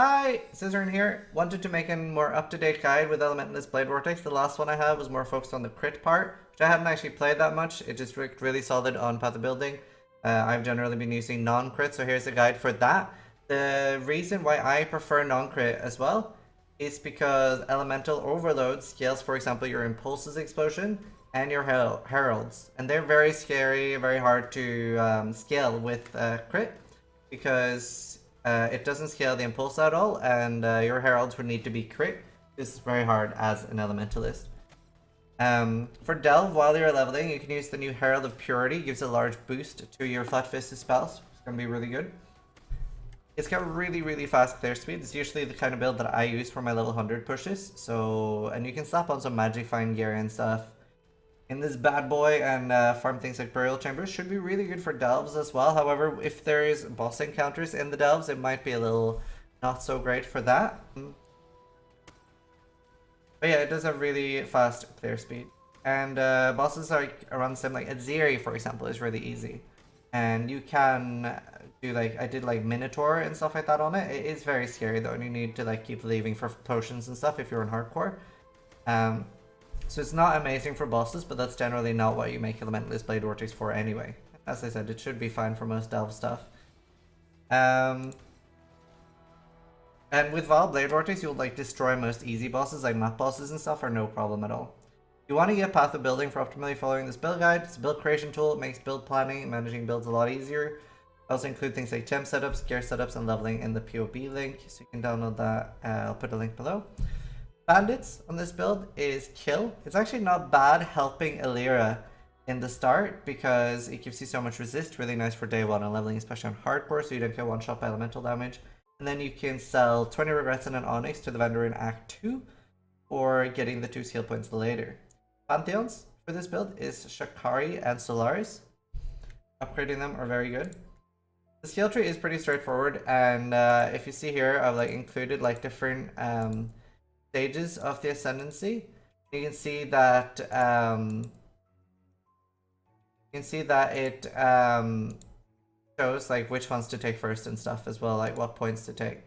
Hi, Zizaran here. Wanted to make a more up-to-date guide with Elementalist Blade Vortex. The last one I had was more focused on the crit part, which I hadn't actually played that much. It just worked really solid on Path of Building. I've generally been using non-crit, so here's a guide for that. The reason why I prefer non-crit as well is because Elemental Overload scales, for example, your Impulses Explosion and your Heralds. And they're very scary, very hard to scale with crit, because it doesn't scale the impulse at all, and your heralds would need to be crit. This is very hard as an elementalist. For Delve, while you're leveling, you can use the new Herald of Purity. It gives a large boost to your flat-fisted spells. It's going to be really good. It's got really fast clear speed. It's usually the kind of build that I use for my level 100 pushes. So, and you can slap on some magic fine gear and stuff in this bad boy, and farm things like Burial Chambers. Should be really good for delves as well. However, if there is boss encounters in the delves, it might be a little not so great for that. But yeah, it does have really fast clear speed. And bosses are around the same, like Exile, for example, is really easy. And you can do like, I did like Minotaur and stuff like that on it. It is very scary though, and you need to like keep leaving for potions and stuff if you're in hardcore. So it's not amazing for bosses, but that's generally not what you make Elementalist Blade Vortex for anyway. As I said, it should be fine for most delve stuff. And with Val Blade Vortex, you'll like destroy most easy bosses, like map bosses and stuff, are no problem at all. You want to get Path of Building for optimally following this build guide. It's a build creation tool. It makes build planning and managing builds a lot easier. I also include things like gem setups, gear setups, and leveling in the POB link, so you can download that. I'll put a link below. Bandits on this build is kill. It's actually not bad helping Illyria in the start because it gives you so much resist. Really nice for day one and leveling, especially on hardcore, so you don't get one shot by elemental damage. And then you can sell 20 regrets and an onyx to the vendor in Act 2 or getting the 2 skill points later. Pantheons for this build is Shakari and Solaris. Upgrading them are very good. The skill tree is pretty straightforward, and if you see here, I've like included like different stages of the ascendancy. You can see that it shows like which ones to take first and stuff as well, like what points to take.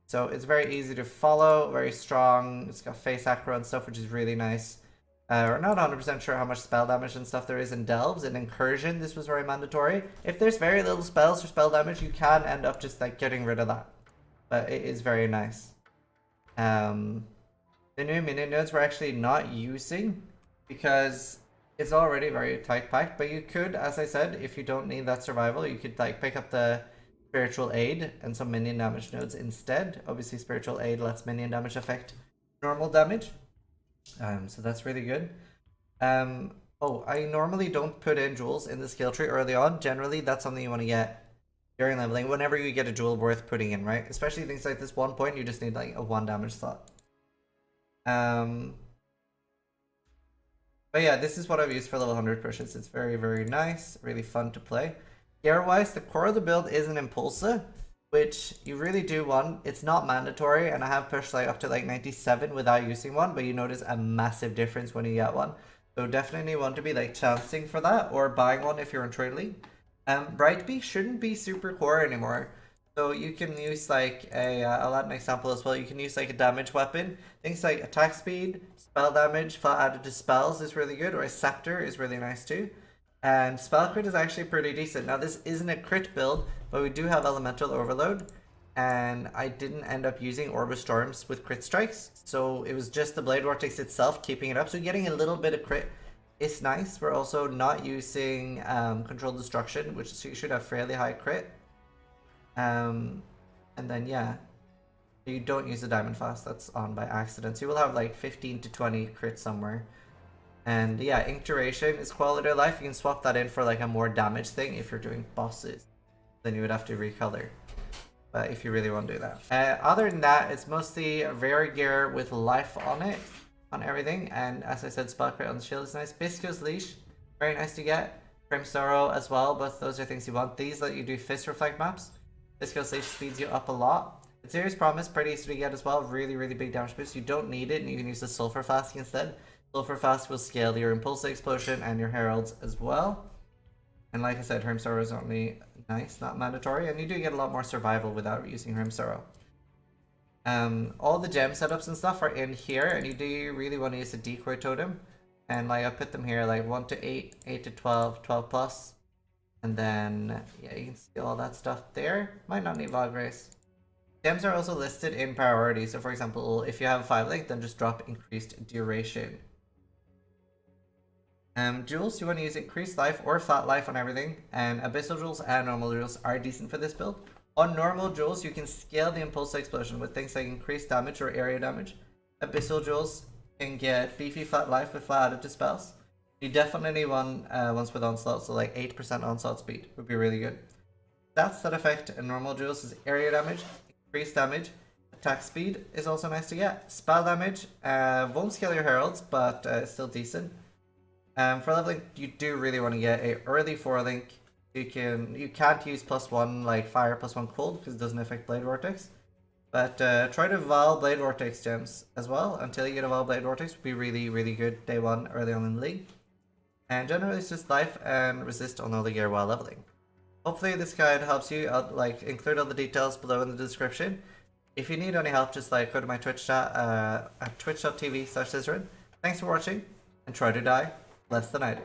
So it's very easy to follow, very strong. It's got face acro and stuff, which is really nice. We're not 100% sure how much spell damage and stuff there is in delves. In incursion, this was very mandatory. If there's very little spells or spell damage, you can end up just like getting rid of that, but it is very nice. The new minion nodes we're actually not using because it's already very tight packed, but you could, as I said, if you don't need that survival, you could like pick up the spiritual aid and some minion damage nodes instead. Obviously spiritual aid lets minion damage affect normal damage, so that's really good. Oh, I normally don't put in jewels in the skill tree early on. Generally that's something you want to get during leveling, whenever you get a jewel worth putting in, right? Especially things like this 1 point, you just need like a 1 damage slot. But yeah, this is what I've used for level 100 pushes. It's very nice, really fun to play. Gear-wise, the core of the build is an Impulsa, which you really do want. It's not mandatory, and I have pushed like up to like 97 without using one, but you notice a massive difference when you get one. So definitely want to be like chancing for that, or buying one if you're in Trade League. Brightbeak shouldn't be super core anymore. So you can use like a, I'll add an example as well. You can use like a damage weapon. Things like attack speed, spell damage, flat added to spells is really good, or a scepter is really nice too. And spell crit is actually pretty decent. Now this isn't a crit build, but we do have elemental overload. And I didn't end up using Orb of Storms with crit strikes. So it was just the Blade Vortex itself keeping it up. So getting a little bit of crit is nice. We're also not using Controlled Destruction, which should have fairly high crit. And then yeah, you don't use the Diamond Fast, that's on by accident. So you will have like 15 to 20 crit somewhere. And yeah, Ink Duration is quality of life. You can swap that in for like a more damage thing if you're doing bosses. Then you would have to recolor. But if you really want to do that. Other than that, it's mostly rare gear with life on it, on everything. And as I said, spell crit on the shield is nice. Bisco's Leash, very nice to get. Crim Sorrow as well, both those are things you want. These let you do Fist Reflect maps. Bisco's Leash speeds you up a lot. Serious Promise, pretty easy to get as well. Really big damage boost. You don't need it, and you can use the Sulfur Flask instead. Sulfur Flask will scale your Impulse Explosion and your Heralds as well. And like I said, Herm Sorrow is only nice, not mandatory, and you do get a lot more survival without using Herm Sorrow. All the gem setups and stuff are in here, and you do really want to use the decoy totem. And like I put them here, like 1 to 8, 8 to 12, 12 plus. And then, yeah, you can see all that stuff there. Might not need log race. Gems are also listed in priority. So for example, if you have 5 link, then just drop increased duration. Jewels, you want to use increased life or flat life on everything. And abyssal jewels and normal jewels are decent for this build. On normal jewels, you can scale the impulse explosion with things like increased damage or area damage. Abyssal jewels can get beefy flat life with flat added to spells. You definitely want ones with onslaught, so like 8% onslaught speed would be really good. Stats that affect normal jewels is area damage, increased damage, attack speed is also nice to get. Spell damage won't scale your heralds, but it's still decent. For leveling, you do really want to get a early 4 link. You can't use +1 like fire +1 cold because it doesn't affect blade vortex. But try to Val Blade Vortex gems as well. Until you get a Val Blade Vortex would be really good day 1 early on in the league. And generally it's just life and resist on all the gear while leveling. Hopefully this guide helps you. I'll like include all the details below in the description. If you need any help, just like go to my Twitch chat at twitch.tv/Zizaran. Thanks for watching, and try to die less than I do.